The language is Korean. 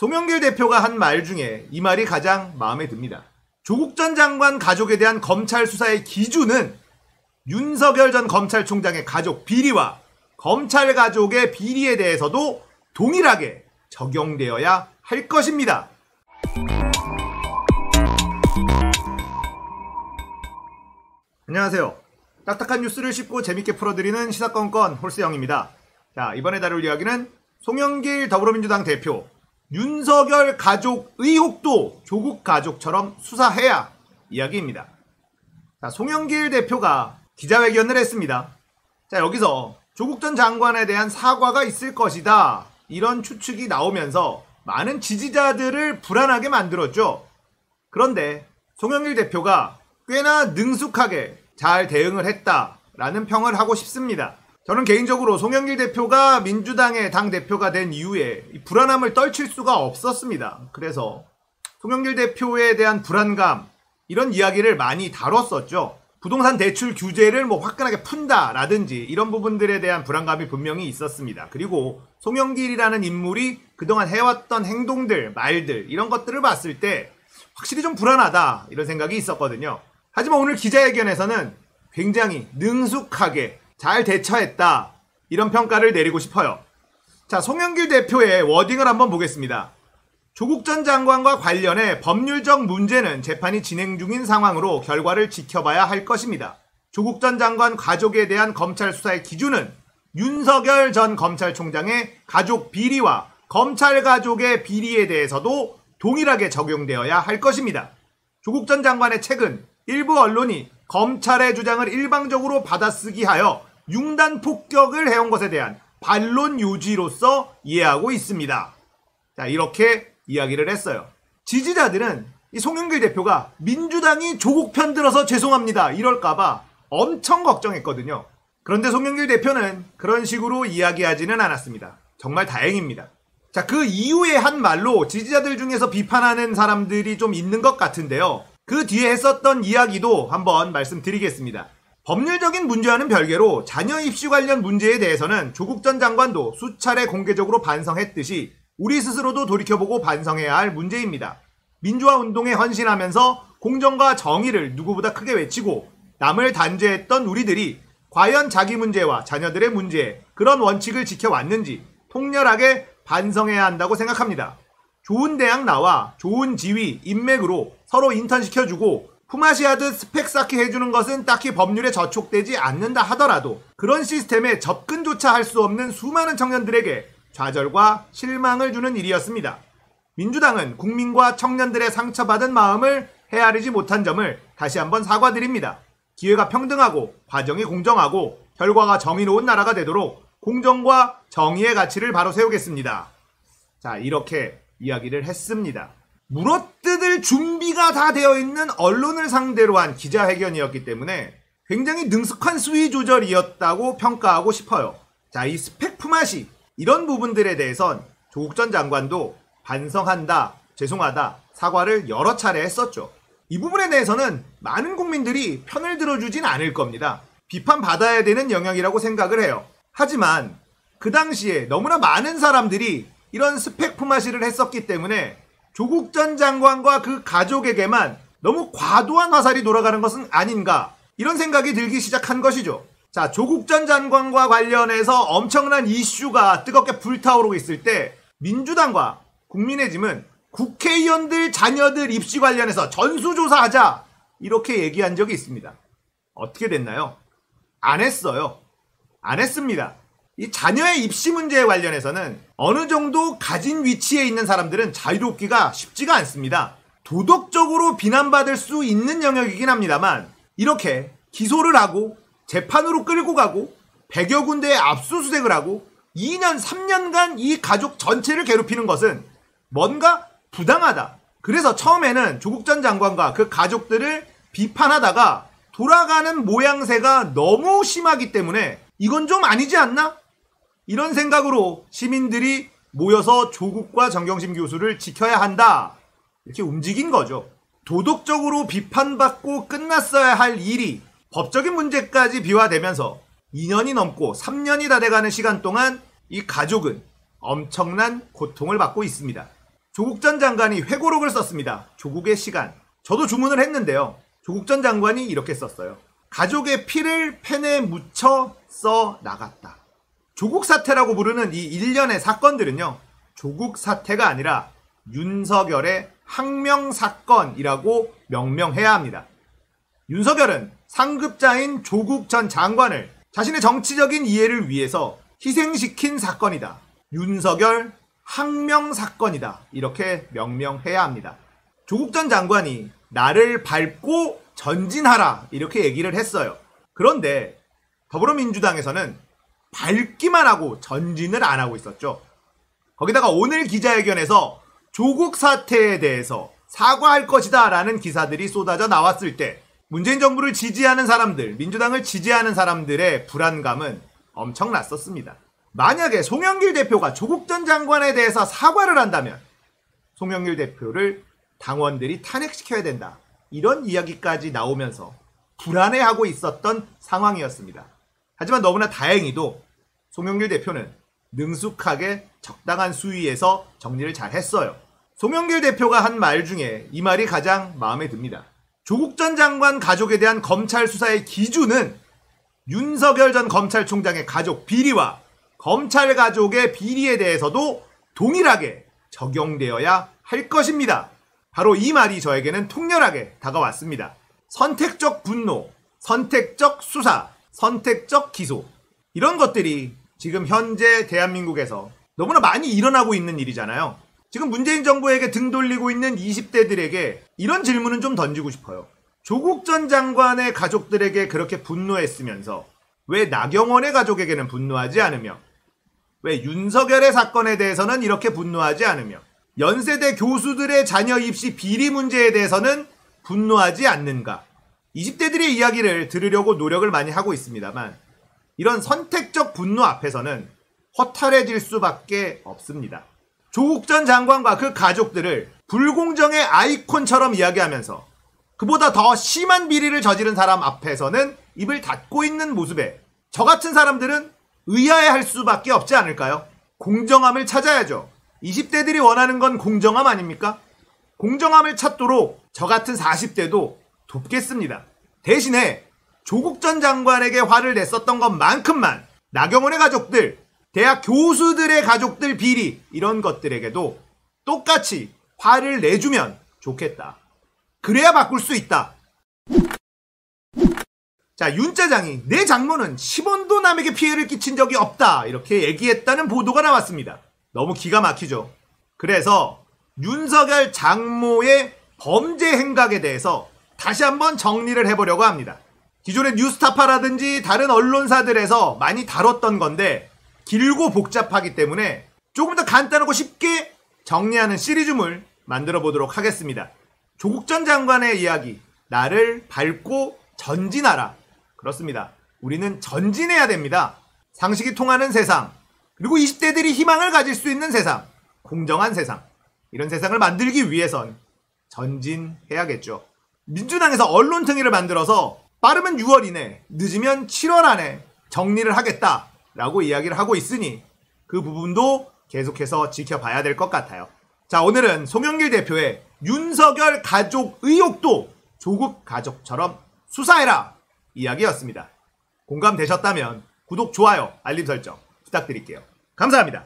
송영길 대표가 한 말 중에 이 말이 가장 마음에 듭니다. 조국 전 장관 가족에 대한 검찰 수사의 기준은 윤석열 전 검찰총장의 가족 비리와 검찰 가족의 비리에 대해서도 동일하게 적용되어야 할 것입니다. 안녕하세요. 딱딱한 뉴스를 쉽고 재밌게 풀어드리는 시사건건 홀스영입니다. 자, 이번에 다룰 이야기는 송영길 더불어민주당 대표, 윤석열 가족 의혹도 조국 가족처럼 수사해야 이야기입니다. 자, 송영길 대표가 기자회견을 했습니다. 자, 여기서 조국 전 장관에 대한 사과가 있을 것이다, 이런 추측이 나오면서 많은 지지자들을 불안하게 만들었죠. 그런데 송영길 대표가 꽤나 능숙하게 잘 대응을 했다라는 평을 하고 싶습니다. 저는 개인적으로 송영길 대표가 민주당의 당대표가 된 이후에 불안함을 떨칠 수가 없었습니다. 그래서 송영길 대표에 대한 불안감, 이런 이야기를 많이 다뤘었죠. 부동산 대출 규제를 화끈하게 푼다라든지 이런 부분들에 대한 불안감이 분명히 있었습니다. 그리고 송영길이라는 인물이 그동안 해왔던 행동들, 말들, 이런 것들을 봤을 때 확실히 좀 불안하다, 이런 생각이 있었거든요. 하지만 오늘 기자회견에서는 굉장히 능숙하게 잘 대처했다, 이런 평가를 내리고 싶어요. 자, 송영길 대표의 워딩을 한번 보겠습니다. 조국 전 장관과 관련해 법률적 문제는 재판이 진행 중인 상황으로 결과를 지켜봐야 할 것입니다. 조국 전 장관 가족에 대한 검찰 수사의 기준은 윤석열 전 검찰총장의 가족 비리와 검찰 가족의 비리에 대해서도 동일하게 적용되어야 할 것입니다. 조국 전 장관의 책은 일부 언론이 검찰의 주장을 일방적으로 받아쓰기하여 융단 폭격을 해온 것에 대한 반론 요지로서 이해하고 있습니다. 자, 이렇게 이야기를 했어요. 지지자들은 이 송영길 대표가 민주당이 조국 편 들어서 죄송합니다, 이럴까봐 엄청 걱정했거든요. 그런데 송영길 대표는 그런 식으로 이야기하지는 않았습니다. 정말 다행입니다. 자, 그 이후에 한 말로 지지자들 중에서 비판하는 사람들이 좀 있는 것 같은데요. 그 뒤에 했었던 이야기도 한번 말씀드리겠습니다. 법률적인 문제와는 별개로 자녀 입시 관련 문제에 대해서는 조국 전 장관도 수차례 공개적으로 반성했듯이 우리 스스로도 돌이켜보고 반성해야 할 문제입니다. 민주화 운동에 헌신하면서 공정과 정의를 누구보다 크게 외치고 남을 단죄했던 우리들이 과연 자기 문제와 자녀들의 문제에 그런 원칙을 지켜왔는지 통렬하게 반성해야 한다고 생각합니다. 좋은 대학 나와 좋은 지위, 인맥으로 서로 인턴시켜주고 품앗이 하듯 스펙 쌓기 해주는 것은 딱히 법률에 저촉되지 않는다 하더라도 그런 시스템에 접근조차 할 수 없는 수많은 청년들에게 좌절과 실망을 주는 일이었습니다. 민주당은 국민과 청년들의 상처받은 마음을 헤아리지 못한 점을 다시 한번 사과드립니다. 기회가 평등하고 과정이 공정하고 결과가 정의로운 나라가 되도록 공정과 정의의 가치를 바로 세우겠습니다. 자, 이렇게 이야기를 했습니다. 물어뜯을 준비가 다 되어 있는 언론을 상대로 한 기자회견이었기 때문에 굉장히 능숙한 수위 조절이었다고 평가하고 싶어요. 자, 이 스펙 품앗이, 이런 부분들에 대해선 조국 전 장관도 반성한다, 죄송하다, 사과를 여러 차례 했었죠. 이 부분에 대해서는 많은 국민들이 편을 들어주진 않을 겁니다. 비판받아야 되는 영역이라고 생각을 해요. 하지만 그 당시에 너무나 많은 사람들이 이런 스펙 품앗이를 했었기 때문에 조국 전 장관과 그 가족에게만 너무 과도한 화살이 돌아가는 것은 아닌가, 이런 생각이 들기 시작한 것이죠. 자, 조국 전 장관과 관련해서 엄청난 이슈가 뜨겁게 불타오르고 있을 때 민주당과 국민의힘은 국회의원들 자녀들 입시 관련해서 전수조사하자, 이렇게 얘기한 적이 있습니다. 어떻게 됐나요? 안 했어요. 안 했습니다. 이 자녀의 입시 문제에 관련해서는 어느 정도 가진 위치에 있는 사람들은 자유롭기가 쉽지가 않습니다. 도덕적으로 비난받을 수 있는 영역이긴 합니다만 이렇게 기소를 하고 재판으로 끌고 가고 100여 군데에 압수수색을 하고 2년, 3년간 이 가족 전체를 괴롭히는 것은 뭔가 부당하다. 그래서 처음에는 조국 전 장관과 그 가족들을 비판하다가 돌아가는 모양새가 너무 심하기 때문에 이건 좀 아니지 않나? 이런 생각으로 시민들이 모여서 조국과 정경심 교수를 지켜야 한다, 이렇게 움직인 거죠. 도덕적으로 비판받고 끝났어야 할 일이 법적인 문제까지 비화되면서 2년이 넘고 3년이 다 돼가는 시간 동안 이 가족은 엄청난 고통을 받고 있습니다. 조국 전 장관이 회고록을 썼습니다. 조국의 시간. 저도 주문을 했는데요. 조국 전 장관이 이렇게 썼어요. 가족의 피를 펜에 묻혀 써 나갔다. 조국 사태라고 부르는 이 일련의 사건들은요. 조국 사태가 아니라 윤석열의 항명사건이라고 명명해야 합니다. 윤석열은 상급자인 조국 전 장관을 자신의 정치적인 이해를 위해서 희생시킨 사건이다. 윤석열 항명사건이다. 이렇게 명명해야 합니다. 조국 전 장관이 나를 밟고 전진하라 이렇게 얘기를 했어요. 그런데 더불어민주당에서는 밟기만 하고 전진을 안 하고 있었죠. 거기다가 오늘 기자회견에서 조국 사태에 대해서 사과할 것이다 라는 기사들이 쏟아져 나왔을 때 문재인 정부를 지지하는 사람들, 민주당을 지지하는 사람들의 불안감은 엄청났었습니다. 만약에 송영길 대표가 조국 전 장관에 대해서 사과를 한다면 송영길 대표를 당원들이 탄핵시켜야 된다. 이런 이야기까지 나오면서 불안해하고 있었던 상황이었습니다. 하지만 너무나 다행히도 송영길 대표는 능숙하게 적당한 수위에서 정리를 잘 했어요. 송영길 대표가 한 말 중에 이 말이 가장 마음에 듭니다. 조국 전 장관 가족에 대한 검찰 수사의 기준은 윤석열 전 검찰총장의 가족 비리와 검찰 가족의 비리에 대해서도 동일하게 적용되어야 할 것입니다. 바로 이 말이 저에게는 통렬하게 다가왔습니다. 선택적 분노, 선택적 수사, 선택적 기소. 이런 것들이 지금 현재 대한민국에서 너무나 많이 일어나고 있는 일이잖아요. 지금 문재인 정부에게 등 돌리고 있는 20대들에게 이런 질문은 좀 던지고 싶어요. 조국 전 장관의 가족들에게 그렇게 분노했으면서 왜 나경원의 가족에게는 분노하지 않으며 왜 윤석열의 사건에 대해서는 이렇게 분노하지 않으며 연세대 교수들의 자녀 입시 비리 문제에 대해서는 분노하지 않는가. 20대들의 이야기를 들으려고 노력을 많이 하고 있습니다만 이런 선택적 분노 앞에서는 허탈해질 수밖에 없습니다. 조국 전 장관과 그 가족들을 불공정의 아이콘처럼 이야기하면서 그보다 더 심한 비리를 저지른 사람 앞에서는 입을 닫고 있는 모습에 저 같은 사람들은 의아해할 수밖에 없지 않을까요? 공정함을 찾아야죠. 20대들이 원하는 건 공정함 아닙니까? 공정함을 찾도록 저 같은 40대도 돕겠습니다. 대신에 조국 전 장관에게 화를 냈었던 것만큼만 나경원의 가족들, 대학 교수들의 가족들 비리 이런 것들에게도 똑같이 화를 내주면 좋겠다. 그래야 바꿀 수 있다. 자, 윤 짜장이 내 장모는 10원도 남에게 피해를 끼친 적이 없다 이렇게 얘기했다는 보도가 나왔습니다. 너무 기가 막히죠. 그래서 윤석열 장모의 범죄 행각에 대해서 다시 한번 정리를 해보려고 합니다. 기존의 뉴스타파라든지 다른 언론사들에서 많이 다뤘던 건데 길고 복잡하기 때문에 조금 더 간단하고 쉽게 정리하는 시리즈물 만들어 보도록 하겠습니다. 조국 전 장관의 이야기, 나를 밟고 전진하라. 그렇습니다. 우리는 전진해야 됩니다. 상식이 통하는 세상, 그리고 20대들이 희망을 가질 수 있는 세상, 공정한 세상, 이런 세상을 만들기 위해선 전진해야겠죠. 민주당에서 언론통일을 만들어서 빠르면 6월 이내, 늦으면 7월 안에 정리를 하겠다라고 이야기를 하고 있으니 그 부분도 계속해서 지켜봐야 될 것 같아요. 자, 오늘은 송영길 대표의 윤석열 가족 의혹도 조국 가족처럼 수사해라 이야기였습니다. 공감되셨다면 구독, 좋아요, 알림 설정 부탁드릴게요. 감사합니다.